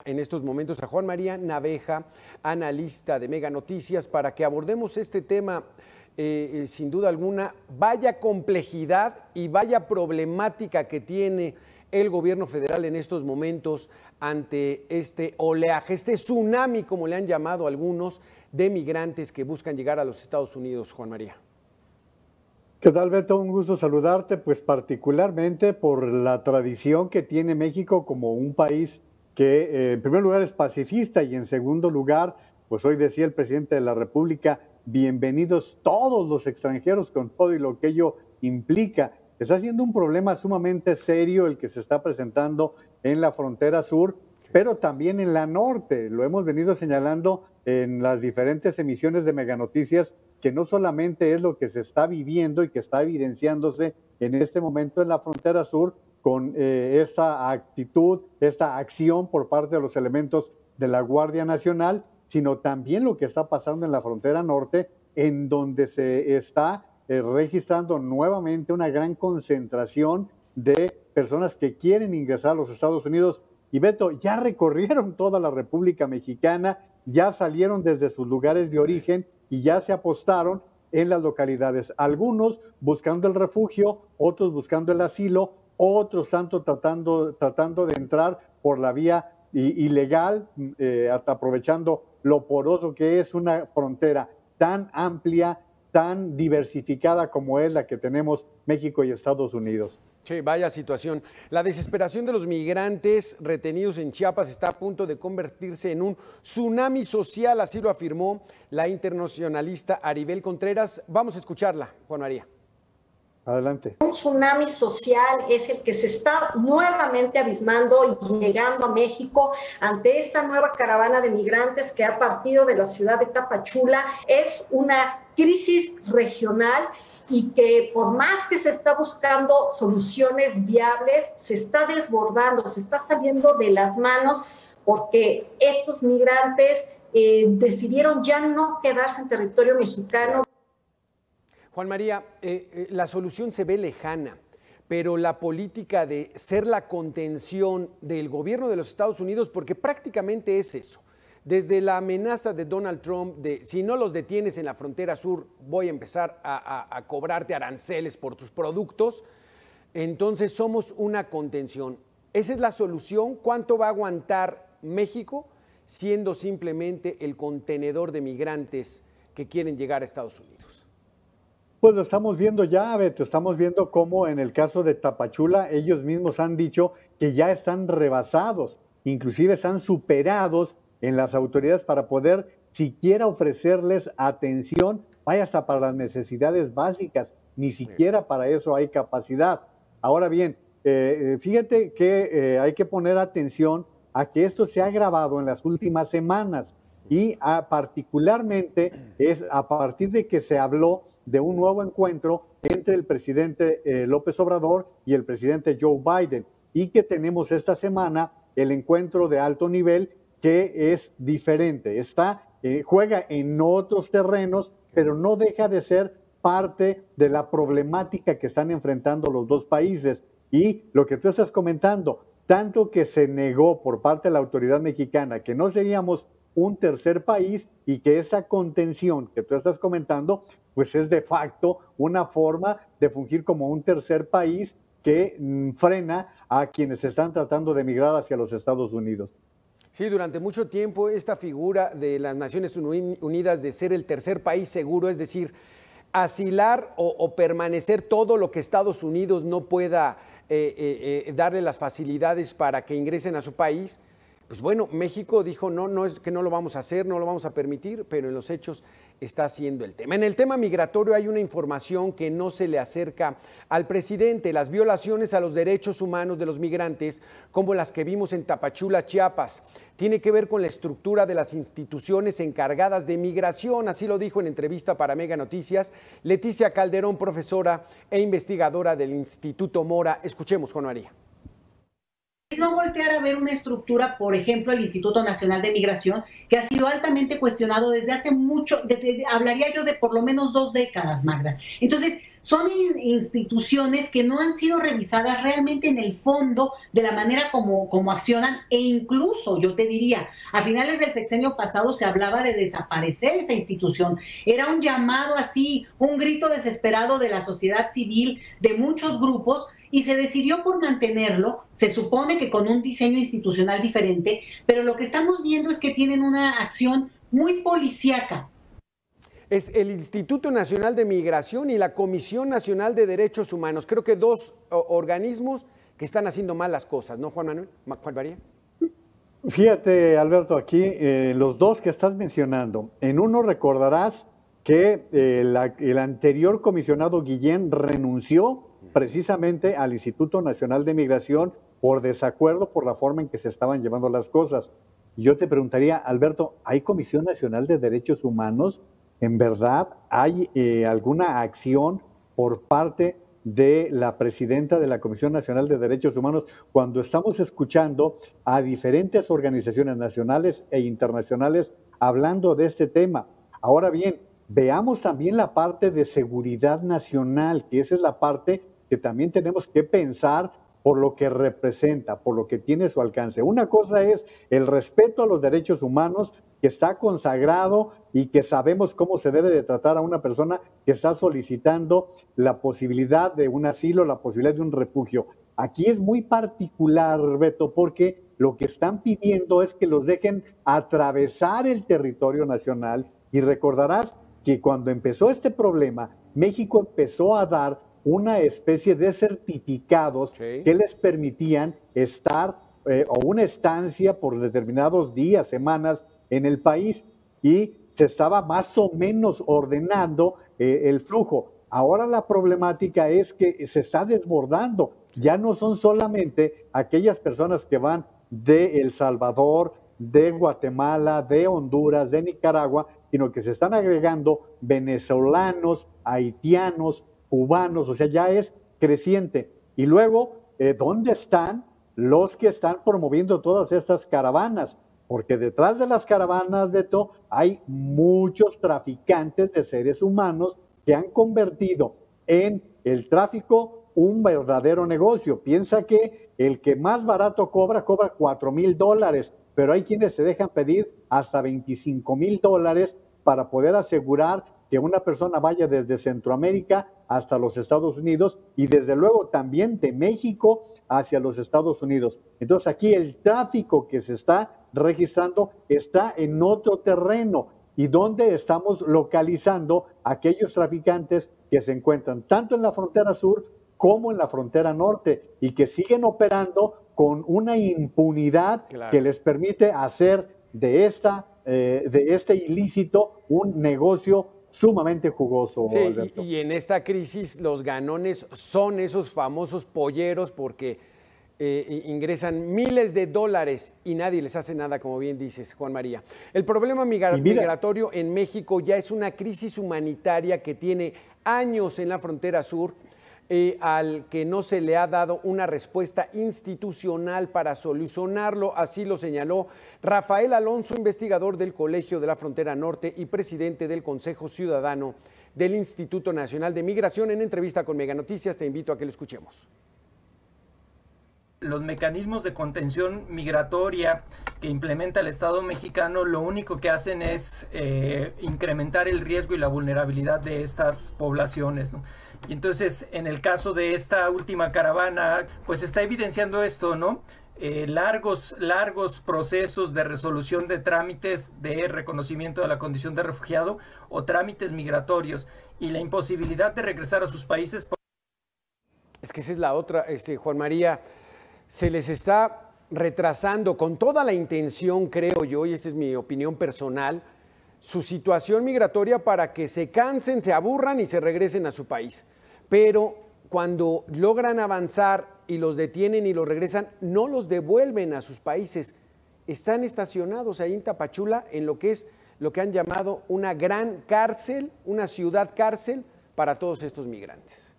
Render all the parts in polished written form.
En estos momentos a Juan María Naveja, analista de Mega Noticias, para que abordemos este tema, sin duda alguna, vaya complejidad y vaya problemática que tiene el gobierno federal en estos momentos ante este oleaje, este tsunami, como le han llamado algunos, de migrantes que buscan llegar a los Estados Unidos. Juan María. ¿Qué tal, Beto? Un gusto saludarte, pues particularmente por la tradición que tiene México como un país que en primer lugar es pacifista y en segundo lugar, pues hoy decía el presidente de la República, bienvenidos todos los extranjeros con todo y lo que ello implica. Está siendo un problema sumamente serio el que se está presentando en la frontera sur, pero también en la norte. Lo hemos venido señalando en las diferentes emisiones de Mega Noticias, que no solamente es lo que se está viviendo y que está evidenciándose en este momento en la frontera sur, con esta actitud, esta acción por parte de los elementos de la Guardia Nacional, sino también lo que está pasando en la frontera norte, en donde se está registrando nuevamente una gran concentración de personas que quieren ingresar a los Estados Unidos. Y Beto, ya recorrieron toda la República Mexicana, ya salieron desde sus lugares de origen y ya se apostaron en las localidades. Algunos buscando el refugio, otros buscando el asilo, otros tanto tratando de entrar por la vía ilegal, hasta aprovechando lo poroso que es una frontera tan amplia, tan diversificada como es la que tenemos México y Estados Unidos. Sí, vaya situación. La desesperación de los migrantes retenidos en Chiapas está a punto de convertirse en un tsunami social, así lo afirmó la internacionalista Aribel Contreras. Vamos a escucharla, Juan María. Adelante. Un tsunami social es el que se está nuevamente abismando y llegando a México ante esta nueva caravana de migrantes que ha partido de la ciudad de Tapachula. Es una crisis regional y que por más que se está buscando soluciones viables, se está desbordando, se está saliendo de las manos porque estos migrantes decidieron ya no quedarse en territorio mexicano. Juan María, la solución se ve lejana, pero la política de ser la contención del gobierno de los Estados Unidos, porque prácticamente es eso, desde la amenaza de Donald Trump de si no los detienes en la frontera sur, voy a empezar a cobrarte aranceles por tus productos, entonces somos una contención. ¿Esa es la solución? ¿Cuánto va a aguantar México siendo simplemente el contenedor de migrantes que quieren llegar a Estados Unidos? Pues lo estamos viendo ya, Beto, estamos viendo cómo en el caso de Tapachula ellos mismos han dicho que ya están rebasados, inclusive están superados en las autoridades para poder siquiera ofrecerles atención, vaya hasta para las necesidades básicas, ni siquiera para eso hay capacidad. Ahora bien, fíjate que hay que poner atención a que esto se ha agravado en las últimas semanas. Y particularmente es a partir de que se habló de un nuevo encuentro entre el presidente López Obrador y el presidente Joe Biden, y que tenemos esta semana el encuentro de alto nivel que es diferente, juega en otros terrenos, pero no deja de ser parte de la problemática que están enfrentando los dos países. Y lo que tú estás comentando, tanto que se negó por parte de la autoridad mexicana que no seríamos un tercer país y que esa contención que tú estás comentando, pues es de facto una forma de fungir como un tercer país que frena a quienes están tratando de migrar hacia los Estados Unidos. Sí, durante mucho tiempo esta figura de las Naciones Unidas de ser el tercer país seguro, es decir, asilar o permanecer todo lo que Estados Unidos no pueda darle las facilidades para que ingresen a su país. Pues bueno, México dijo no es que no lo vamos a hacer, no lo vamos a permitir, pero en los hechos está haciendo el tema. En el tema migratorio hay una información que no se le acerca al presidente, las violaciones a los derechos humanos de los migrantes, como las que vimos en Tapachula, Chiapas, tiene que ver con la estructura de las instituciones encargadas de migración, así lo dijo en entrevista para Mega Noticias Leticia Calderón, profesora e investigadora del Instituto Mora. Escuchemos, Juan María. No voltear a ver una estructura, por ejemplo, el Instituto Nacional de Migración, que ha sido altamente cuestionado desde hace mucho, hablaría yo de por lo menos 2 décadas, Magda. Entonces, son instituciones que no han sido revisadas realmente en el fondo de la manera como accionan, e incluso yo te diría, a finales del sexenio pasado se hablaba de desaparecer esa institución. Era un llamado así, un grito desesperado de la sociedad civil, de muchos grupos, y se decidió por mantenerlo, se supone que con un diseño institucional diferente, pero lo que estamos viendo es que tienen una acción muy policíaca. Es el Instituto Nacional de Migración y la Comisión Nacional de Derechos Humanos. Creo que dos organismos que están haciendo mal las cosas, ¿no, Juan Manuel? ¿Juan María? Fíjate, Alberto, aquí los dos que estás mencionando. En uno recordarás que el anterior comisionado Guillén renunció precisamente al Instituto Nacional de Migración por desacuerdo por la forma en que se estaban llevando las cosas. Yo te preguntaría, Alberto, ¿hay Comisión Nacional de Derechos Humanos? ¿En verdad hay alguna acción por parte de la presidenta de la Comisión Nacional de Derechos Humanos cuando estamos escuchando a diferentes organizaciones nacionales e internacionales hablando de este tema? Ahora bien, veamos también la parte de seguridad nacional, que esa es la parte que también tenemos que pensar por lo que representa, por lo que tiene su alcance. Una cosa es el respeto a los derechos humanos, que está consagrado y que sabemos cómo se debe de tratar a una persona que está solicitando la posibilidad de un asilo, la posibilidad de un refugio. Aquí es muy particular, Beto, porque lo que están pidiendo es que los dejen atravesar el territorio nacional, y recordarás que cuando empezó este problema, México empezó a dar una especie de certificados que les permitían estar o una estancia por determinados días, semanas en el país, y se estaba más o menos ordenando el flujo. Ahora la problemática es que se está desbordando. Ya no son solamente aquellas personas que van de El Salvador, de Guatemala, de Honduras, de Nicaragua, sino que se están agregando venezolanos, haitianos, cubanos, o sea, ya es creciente. Y luego, ¿dónde están los que están promoviendo todas estas caravanas? Porque detrás de las caravanas, Beto, hay muchos traficantes de seres humanos que han convertido en el tráfico un verdadero negocio. Piensa que el que más barato cobra $4,000, pero hay quienes se dejan pedir hasta $25,000 para poder asegurar que una persona vaya desde Centroamérica hasta los Estados Unidos, y desde luego también de México hacia los Estados Unidos. Entonces aquí el tráfico que se está registrando está en otro terreno, y donde estamos localizando aquellos traficantes que se encuentran tanto en la frontera sur como en la frontera norte, y que siguen operando con una impunidad que les permite hacer de este ilícito un negocio sumamente jugoso. Sí, y en esta crisis los ganones son esos famosos polleros, porque ingresan miles de dólares y nadie les hace nada, como bien dices, Juan María. El problema migratorio en México ya es una crisis humanitaria que tiene años en la frontera sur, al que no se le ha dado una respuesta institucional para solucionarlo. Así lo señaló Rafael Alonso, investigador del Colegio de la Frontera Norte y presidente del Consejo Ciudadano del Instituto Nacional de Migración, en entrevista con Mega Noticias. Te invito a que lo escuchemos. Los mecanismos de contención migratoria que implementa el Estado mexicano lo único que hacen es incrementar el riesgo y la vulnerabilidad de estas poblaciones, ¿no? Y entonces, en el caso de esta última caravana, pues está evidenciando esto, ¿no? Largos procesos de resolución de trámites de reconocimiento de la condición de refugiado o trámites migratorios, y la imposibilidad de regresar a sus países. Es que esa es la otra, Juan María. Se les está retrasando con toda la intención, creo yo, y esta es mi opinión personal, su situación migratoria para que se cansen, se aburran y se regresen a su país. Pero cuando logran avanzar y los detienen y los regresan, no los devuelven a sus países. Están estacionados ahí en Tapachula, en lo que es lo que han llamado una gran cárcel, una ciudad cárcel para todos estos migrantes.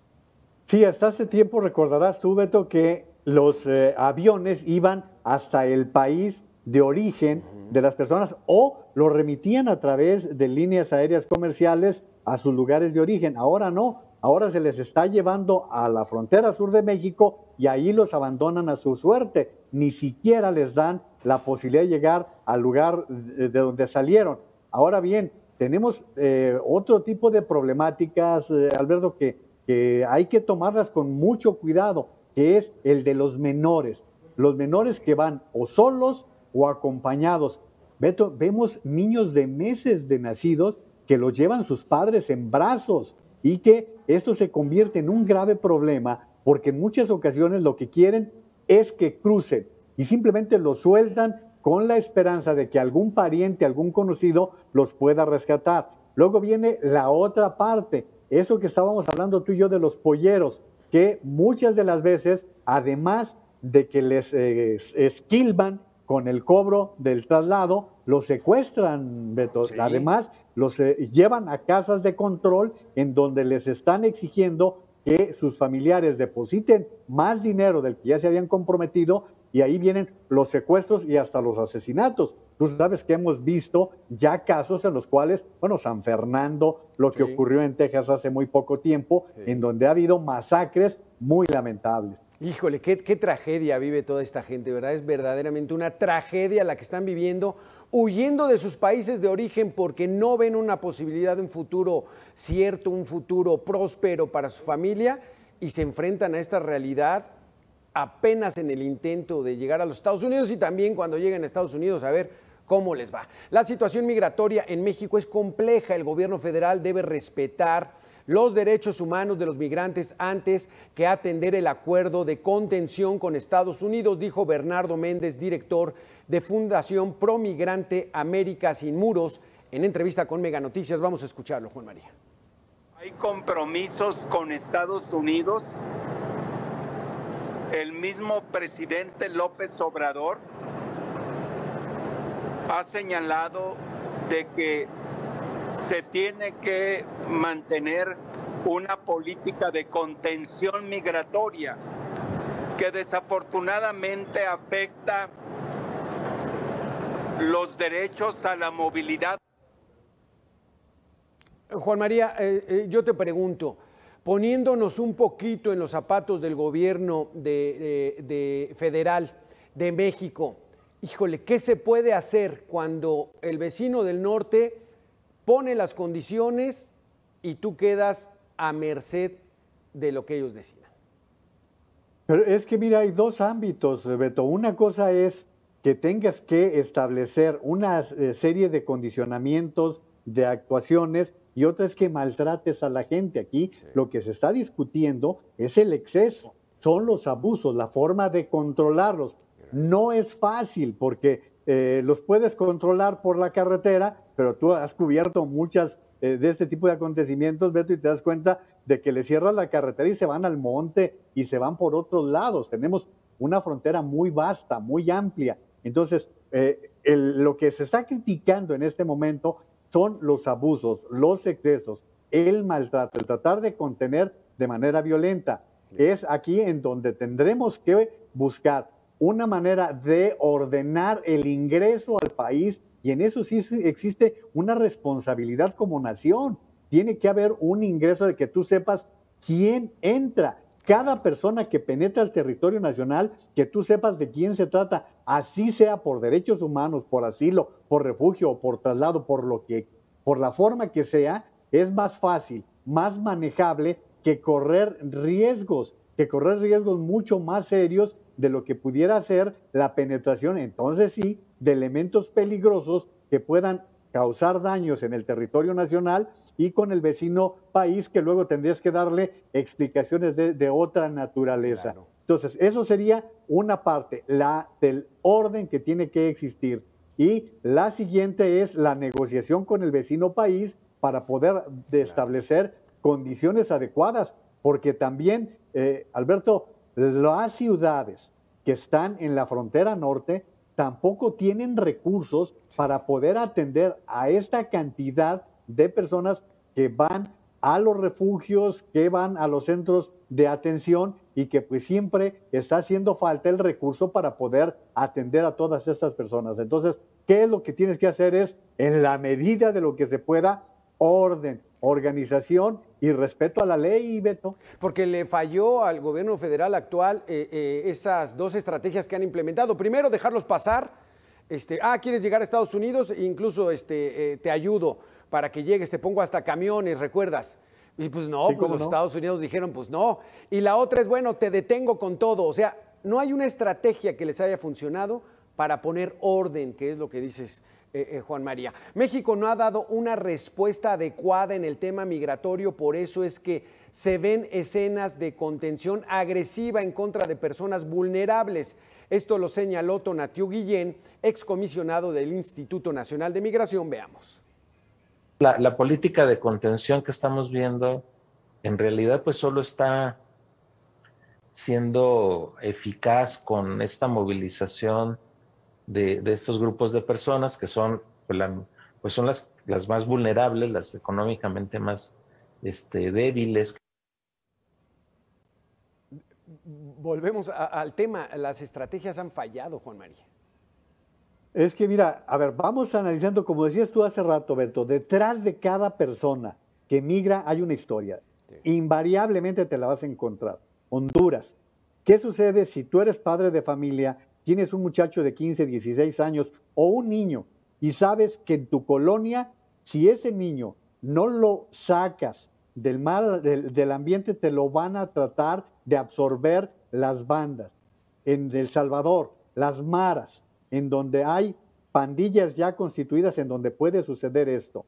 Sí, hasta hace tiempo recordarás tú, Beto, que los aviones iban hasta el país de origen de las personas, o los remitían a través de líneas aéreas comerciales a sus lugares de origen. Ahora no, ahora se les está llevando a la frontera sur de México y ahí los abandonan a su suerte. Ni siquiera les dan la posibilidad de llegar al lugar de donde salieron. Ahora bien, tenemos otro tipo de problemáticas, Alberto, que hay que tomarlas con mucho cuidado, que es el de los menores que van o solos o acompañados. Beto, vemos niños de meses de nacidos que los llevan sus padres en brazos y que esto se convierte en un grave problema porque en muchas ocasiones lo que quieren es que crucen y simplemente los sueltan con la esperanza de que algún pariente, algún conocido los pueda rescatar. Luego viene la otra parte, eso que estábamos hablando tú y yo de los polleros, que muchas de las veces, además de que les esquilman con el cobro del traslado, los secuestran, Beto. Sí. Además, los llevan a casas de control en donde les están exigiendo que sus familiares depositen más dinero del que ya se habían comprometido y ahí vienen los secuestros y hasta los asesinatos. Tú sabes que hemos visto ya casos en los cuales, bueno, San Fernando, lo que ocurrió en Texas hace muy poco tiempo, en donde ha habido masacres muy lamentables. Híjole, qué tragedia vive toda esta gente, ¿verdad? Es verdaderamente una tragedia la que están viviendo, huyendo de sus países de origen porque no ven una posibilidad de un futuro cierto, un futuro próspero para su familia y se enfrentan a esta realidad apenas en el intento de llegar a los Estados Unidos y también cuando lleguen a Estados Unidos a ver cómo les va. La situación migratoria en México es compleja, el gobierno federal debe respetar los derechos humanos de los migrantes antes que atender el acuerdo de contención con Estados Unidos, dijo Bernardo Méndez, director de Fundación Pro Migrante América Sin Muros, en entrevista con Mega Noticias. Vamos a escucharlo, Juan María. ¿Hay compromisos con Estados Unidos? El mismo presidente López Obrador ha señalado de que se tiene que mantener una política de contención migratoria que desafortunadamente afecta los derechos a la movilidad. Juan María, yo te pregunto, poniéndonos un poquito en los zapatos del gobierno federal de México, híjole, ¿qué se puede hacer cuando el vecino del norte pone las condiciones y tú quedas a merced de lo que ellos decidan? Pero es que mira, hay dos ámbitos, Beto. Una cosa es que tengas que establecer una serie de condicionamientos, de actuaciones, y otra es que maltrates a la gente. Aquí lo que se está discutiendo es el exceso, son los abusos, la forma de controlarlos. No es fácil porque los puedes controlar por la carretera, pero tú has cubierto muchas de este tipo de acontecimientos, Beto, y te das cuenta de que le cierras la carretera y se van al monte y se van por otros lados. Tenemos una frontera muy vasta, muy amplia. Entonces, lo que se está criticando en este momento son los abusos, los excesos, el maltrato, el tratar de contener de manera violenta. Es aquí en donde tendremos que buscar una manera de ordenar el ingreso al país, y en eso sí existe una responsabilidad como nación. Tiene que haber un ingreso de que tú sepas quién entra. Cada persona que penetra el territorio nacional, que tú sepas de quién se trata, así sea por derechos humanos, por asilo, por refugio o por traslado, por la forma que sea, es más fácil, más manejable que correr riesgos mucho más serios de lo que pudiera ser la penetración, entonces sí, de elementos peligrosos que puedan causar daños en el territorio nacional y con el vecino país, que luego tendrías que darle explicaciones de otra naturaleza. Claro. Entonces, eso sería una parte, la del orden que tiene que existir. Y la siguiente es la negociación con el vecino país para poder establecer condiciones adecuadas, porque también, Alberto, las ciudades que están en la frontera norte tampoco tienen recursos para poder atender a esta cantidad de personas que van a los refugios, que van a los centros de atención, y que pues siempre está haciendo falta el recurso para poder atender a todas estas personas. Entonces, ¿qué es lo que tienes que hacer? Es, en la medida de lo que se pueda, orden, organización y respeto a la ley, Beto. Porque le falló al gobierno federal actual esas dos estrategias que han implementado. Primero, dejarlos pasar. ¿Quieres llegar a Estados Unidos? Incluso te ayudo para que llegues, te pongo hasta camiones, ¿recuerdas? Y pues no, sí, pues los no. Estados Unidos dijeron, pues no. Y la otra es, bueno, te detengo con todo. O sea, no hay una estrategia que les haya funcionado para poner orden, que es lo que dices, Juan María. México no ha dado una respuesta adecuada en el tema migratorio, por eso es que se ven escenas de contención agresiva en contra de personas vulnerables. Esto lo señaló Tonatiuh Guillén, excomisionado del Instituto Nacional de Migración. Veamos. La política de contención que estamos viendo, en realidad, pues solo está siendo eficaz con esta movilización de estos grupos de personas que son, pues son las más vulnerables, las económicamente más débiles. Volvemos al tema, las estrategias han fallado, Juan María. Es que mira, a ver, vamos analizando, como decías tú hace rato, Beto, detrás de cada persona que migra hay una historia. Sí. Invariablemente te la vas a encontrar. Honduras. ¿Qué sucede si tú eres padre de familia, tienes un muchacho de 15, 16 años o un niño y sabes que en tu colonia, si ese niño no lo sacas del ambiente, te lo van a tratar de absorber las bandas? En El Salvador, las maras, en donde hay pandillas ya constituidas, en donde puede suceder esto.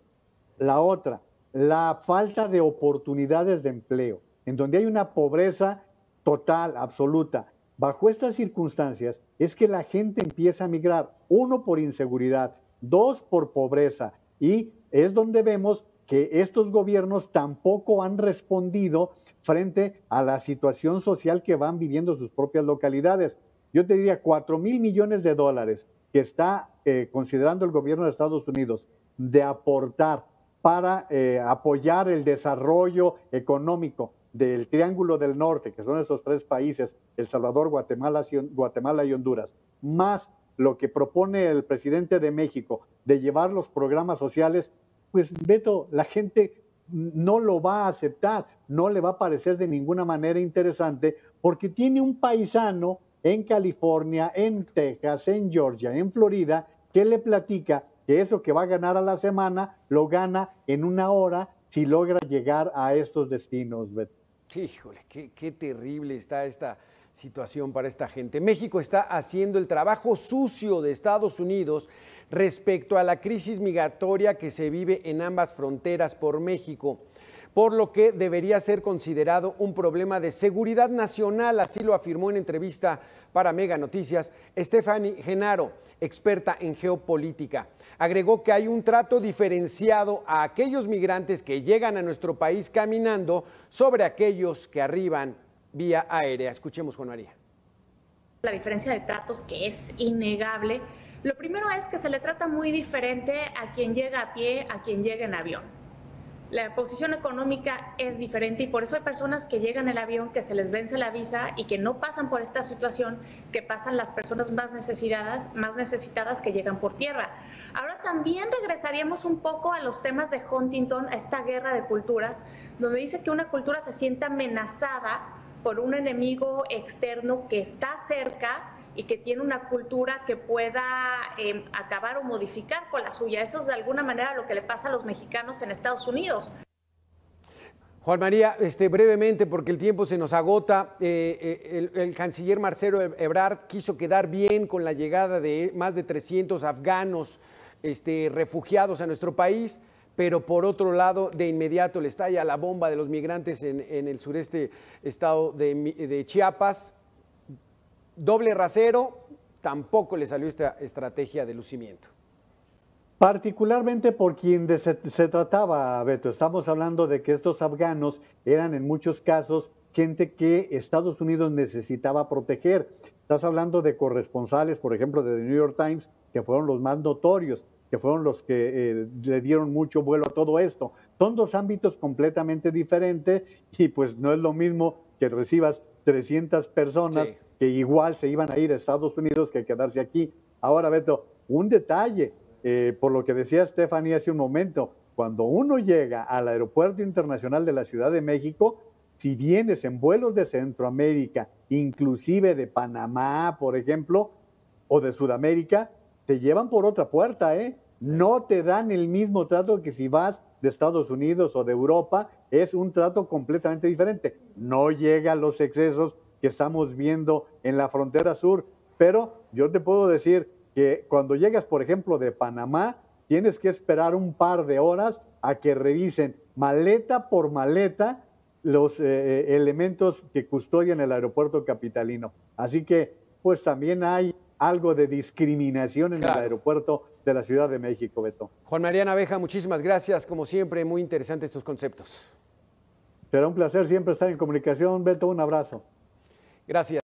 La otra, la falta de oportunidades de empleo, en donde hay una pobreza total, absoluta. Bajo estas circunstancias es que la gente empieza a migrar, uno, por inseguridad, dos, por pobreza, y es donde vemos que estos gobiernos tampoco han respondido frente a la situación social que van viviendo sus propias localidades. Yo te diría, 4,000 millones de dólares que está considerando el gobierno de Estados Unidos de aportar para apoyar el desarrollo económico del Triángulo del Norte, que son esos tres países, El Salvador, Guatemala y Honduras, más lo que propone el presidente de México de llevar los programas sociales, pues Beto, la gente no lo va a aceptar, no le va a parecer de ninguna manera interesante, porque tiene un paisano en California, en Texas, en Georgia, en Florida, que le platica que eso que va a ganar a la semana, lo gana en una hora si logra llegar a estos destinos, Beto. Híjole, qué terrible está esta situación para esta gente. México está haciendo el trabajo sucio de Estados Unidos respecto a la crisis migratoria que se vive en ambas fronteras por México, por lo que debería ser considerado un problema de seguridad nacional, así lo afirmó en entrevista para Mega Noticias Stephanie Genaro, experta en geopolítica. Agregó que hay un trato diferenciado a aquellos migrantes que llegan a nuestro país caminando sobre aquellos que arriban vía aérea. Escuchemos, Juan María. La diferencia de tratos, que es innegable. Lo primero es que se le trata muy diferente a quien llega a pie, a quien llega en avión. La posición económica es diferente y por eso hay personas que llegan en el avión, que se les vence la visa y que no pasan por esta situación que pasan las personas más necesitadas que llegan por tierra. Ahora también regresaríamos un poco a los temas de Huntington, a esta guerra de culturas, donde dice que una cultura se siente amenazada por un enemigo externo que está cerca y que tiene una cultura que pueda acabar o modificar con la suya. Eso es de alguna manera lo que le pasa a los mexicanos en Estados Unidos. Juan María, brevemente, porque el tiempo se nos agota, el canciller Marcelo Ebrard quiso quedar bien con la llegada de más de 300 afganos refugiados a nuestro país, pero por otro lado, de inmediato le estalla la bomba de los migrantes en el sureste estado de Chiapas. Doble rasero, tampoco le salió esta estrategia de lucimiento. Particularmente por quien se trataba, Beto. Estamos hablando de que estos afganos eran en muchos casos gente que Estados Unidos necesitaba proteger. Estás hablando de corresponsales, por ejemplo, de The New York Times, que fueron los más notorios, que fueron los que le dieron mucho vuelo a todo esto. Son dos ámbitos completamente diferentes y pues no es lo mismo que recibas 300 personas sí, que igual se iban a ir a Estados Unidos que quedarse aquí. Ahora, Beto, un detalle, por lo que decía Stephanie hace un momento, Cuando uno llega al Aeropuerto Internacional de la Ciudad de México, si vienes en vuelos de Centroamérica, inclusive de Panamá, por ejemplo, o de Sudamérica, te llevan por otra puerta, ¿eh? No te dan el mismo trato que si vas de Estados Unidos o de Europa, es un trato completamente diferente. No llega a los excesos que estamos viendo en la frontera sur, pero yo te puedo decir que cuando llegas, por ejemplo, de Panamá, tienes que esperar un par de horas a que revisen maleta por maleta los elementos que custodian el aeropuerto capitalino. Así que, pues también hay algo de discriminación en el aeropuerto de la Ciudad de México, Beto. Juan María Naveja, muchísimas gracias. Como siempre, muy interesantes tus conceptos. Será un placer siempre estar en comunicación, Beto. Un abrazo. Gracias.